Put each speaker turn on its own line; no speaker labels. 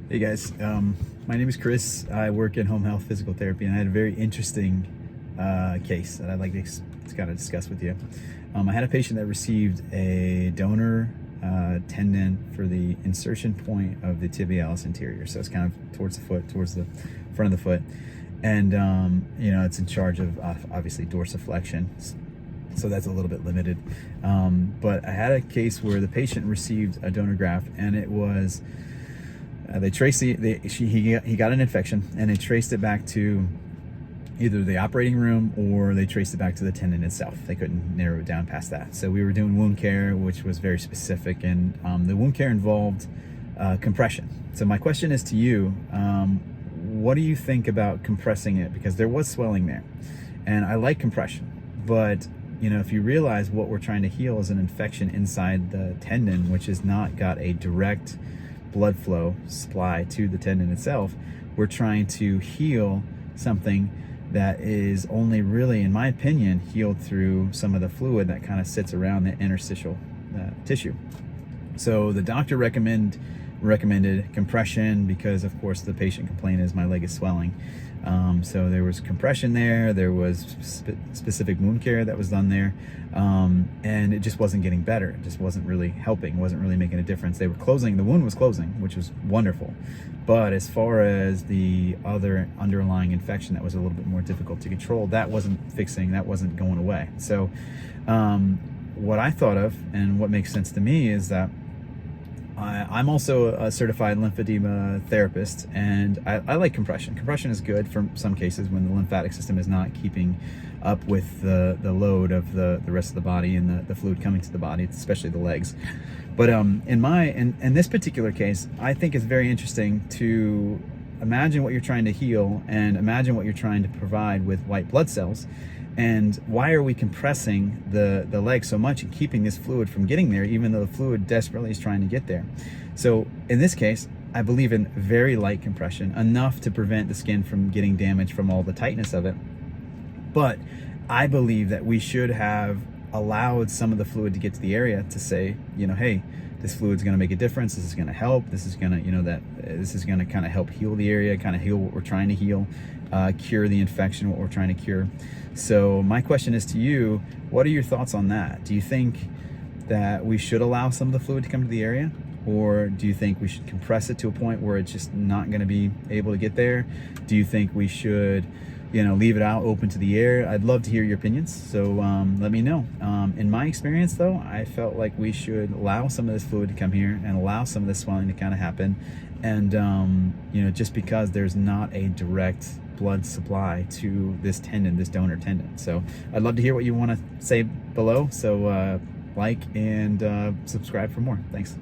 Hey guys, my name is Chris. I work in home health physical therapy, and I had a very interesting case that I'd like to kind of discuss with you. I had a patient that received a donor tendon for the insertion point of the tibialis anterior, so it's kind of towards the foot, towards the front of the foot, and it's in charge of obviously dorsiflexion. So that's a little bit limited. But I had a case where the patient received a donor graft, and it was they traced he got an infection, and they traced it back to either the operating room or they traced it back to the tendon itself. They couldn't narrow it down past that. So we were doing wound care, which was very specific, and the wound care involved compression. So my question is to you, what do you think about compressing it? Because there was swelling there, and I like compression, but if you realize what we're trying to heal is an infection inside the tendon, which has not got a direct blood flow supply to the tendon itself, we're trying to heal something that is only really, in my opinion, healed through some of the fluid that kind of sits around the interstitial tissue. So the doctor recommended compression because, of course, the patient complaint is my leg is swelling. So there was compression there, there was specific wound care that was done there, and it just wasn't getting better. It just wasn't really helping, wasn't really making a difference. They were closing, the wound was closing, which was wonderful. But as far as the other underlying infection that was a little bit more difficult to control, that wasn't fixing, that wasn't going away. So what I thought of, and what makes sense to me, is that I'm also a certified lymphedema therapist, and I like compression. Compression is good for some cases when the lymphatic system is not keeping up with the load of the rest of the body and the fluid coming to the body, especially the legs. But in this particular case, I think it's very interesting to imagine what you're trying to heal and imagine what you're trying to provide with white blood cells. And why are we compressing the leg so much and keeping this fluid from getting there, even though the fluid desperately is trying to get there? So in this case, I believe in very light compression, enough to prevent the skin from getting damaged from all the tightness of it. But I believe that we should have allowed some of the fluid to get to the area to say, hey, this fluid's going to make a difference. This is going to help. This is going to, this is going to kind of help heal the area, kind of heal what we're trying to heal, cure the infection, what we're trying to cure. So my question is to you, what are your thoughts on that? Do you think that we should allow some of the fluid to come to the area? Or do you think we should compress it to a point where it's just not going to be able to get there? Do you think we should, leave it out open to the air? I'd love to hear your opinions. So let me know. In my experience though, I felt like we should allow some of this fluid to come here and allow some of this swelling to kind of happen. And, just because there's not a direct blood supply to this tendon, this donor tendon. So I'd love to hear what you want to say below. So like and subscribe for more. Thanks.